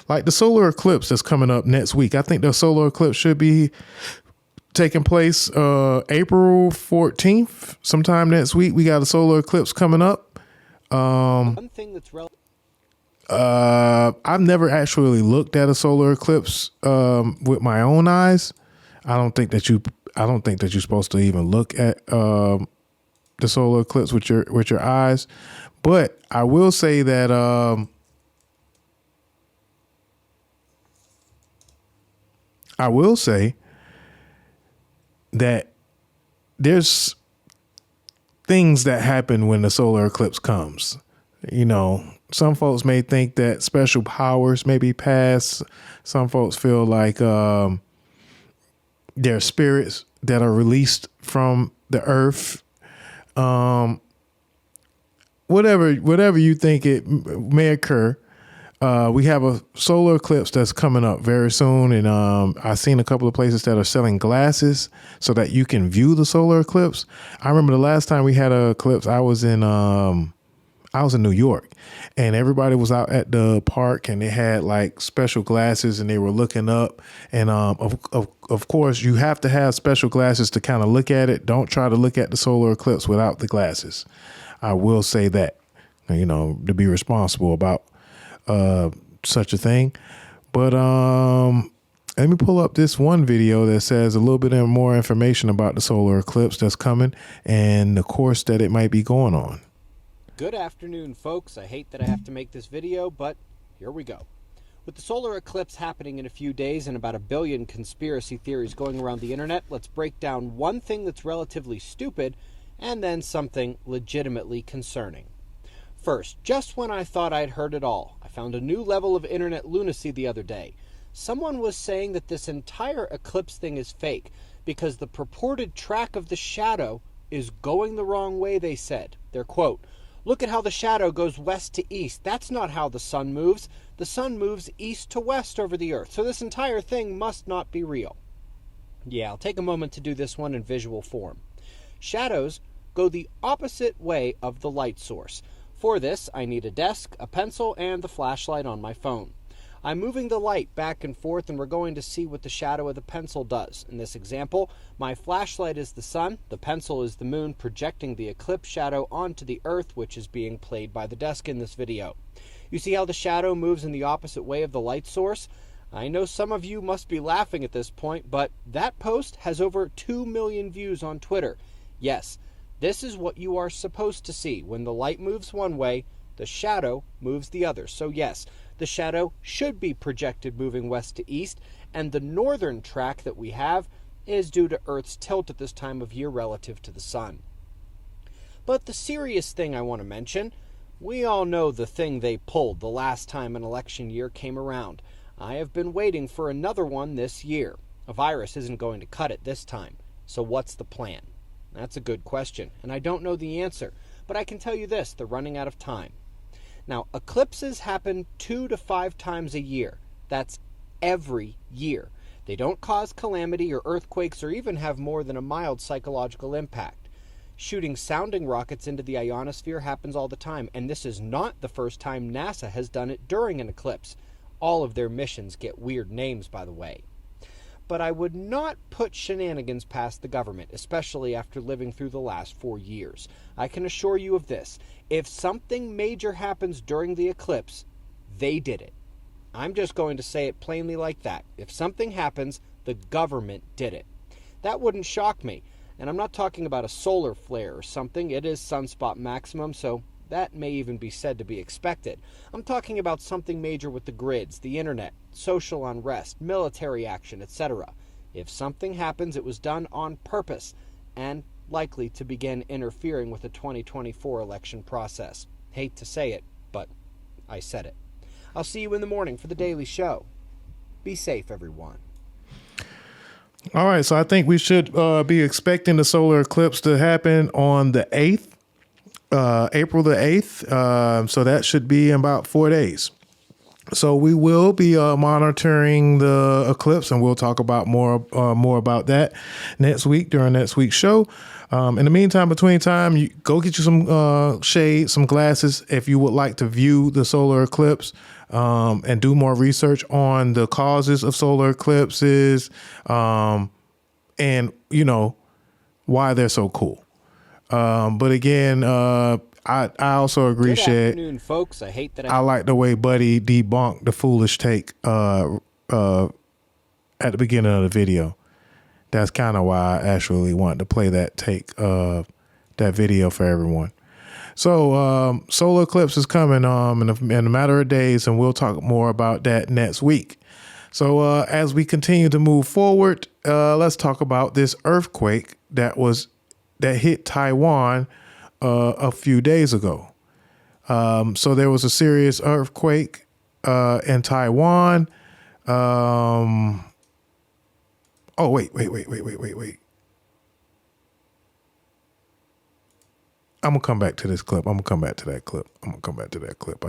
like the solar eclipse that's coming up next week. I think the solar eclipse should be taking place April 14th, sometime next week. We got a solar eclipse coming up. One thing that's I've never actually looked at a solar eclipse with my own eyes. I don't think that you're supposed to even look at the solar eclipse with your eyes. But I will say that there's things that happen when the solar eclipse comes. You know, some folks may think that special powers may be passed. Some folks feel like there are spirits that are released from the earth. Whatever you think it may occur. We have a solar eclipse that's coming up very soon. And I've seen a couple of places that are selling glasses so that you can view the solar eclipse. I remember the last time we had an eclipse, I was in New York, and everybody was out at the park, and they had like special glasses, and they were looking up. And of course, you have to have special glasses to kind of look at it. Don't try to look at the solar eclipse without the glasses. I will say that, you know, to be responsible about such a thing. But let me pull up this one video that says a little bit more information about the solar eclipse that's coming and the course that it might be going on. Good afternoon, folks. I hate that I have to make this video, but here we go. With the solar eclipse happening in a few days and about 1 billion conspiracy theories going around the internet, let's break down one thing that's relatively stupid and then something legitimately concerning. First, just when I thought I'd heard it all, I found a new level of internet lunacy the other day. Someone was saying that this entire eclipse thing is fake because the purported track of the shadow is going the wrong way, they said. Their quote, "Look at how the shadow goes west to east. That's not how the sun moves. The sun moves east to west over the earth, so this entire thing must not be real." Yeah, I'll take a moment to do this one in visual form. Shadows go the opposite way of the light source. For this, I need a desk, a pencil, and the flashlight on my phone. I'm moving the light back and forth, and we're going to see what the shadow of the pencil does. In this example, my flashlight is the sun, the pencil is the moon, projecting the eclipse shadow onto the earth, which is being played by the desk in this video. You see how the shadow moves in the opposite way of the light source? I know some of you must be laughing at this point, but that post has over 2 million views on Twitter. Yes, this is what you are supposed to see. When the light moves one way, the shadow moves the other. So yes, the shadow should be projected moving west to east, and the northern track that we have is due to Earth's tilt at this time of year relative to the sun. But the serious thing I want to mention, we all know the thing they pulled the last time an election year came around. I have been waiting for another one this year. A virus isn't going to cut it this time. So what's the plan? That's a good question, and I don't know the answer, but I can tell you this, they're running out of time. Now, eclipses happen 2 to 5 times a year. That's every year. They don't cause calamity or earthquakes or even have more than a mild psychological impact. Shooting sounding rockets into the ionosphere happens all the time, and this is not the first time NASA has done it during an eclipse. All of their missions get weird names, by the way. But I would not put shenanigans past the government, especially after living through the last 4 years. I can assure you of this. If something major happens during the eclipse, they did it. I'm just going to say it plainly like that. If something happens, the government did it. That wouldn't shock me. And I'm not talking about a solar flare or something. It is sunspot maximum, so that may even be said to be expected. I'm talking about something major with the grids, the internet, social unrest, military action, etc. If something happens, it was done on purpose and likely to begin interfering with the 2024 election process. Hate to say it, but I said it. I'll see you in the morning for the Daily Show. Be safe, everyone. All right, so I think we should be expecting the solar eclipse to happen on the 8th. April the 8th. So that should be in about 4 days. So we will be monitoring the eclipse, and we'll talk about more about that next week during next week's show. In the meantime, between time, you go get you some shade, some glasses if you would like to view the solar eclipse, and do more research on the causes of solar eclipses, and why they're so cool. But again, I also agree, Good Shed. afternoon, folks. I hate that I like the way Buddy debunked the foolish take at the beginning of the video. That's kind of why I actually wanted to play that take, that video for everyone. So solar eclipse is coming in a matter of days, and we'll talk more about that next week. So as we continue to move forward, let's talk about this earthquake that hit Taiwan a few days ago. So there was a serious earthquake in Taiwan. Oh, wait. I'm going to come back to this clip. I'm going to come back to that clip.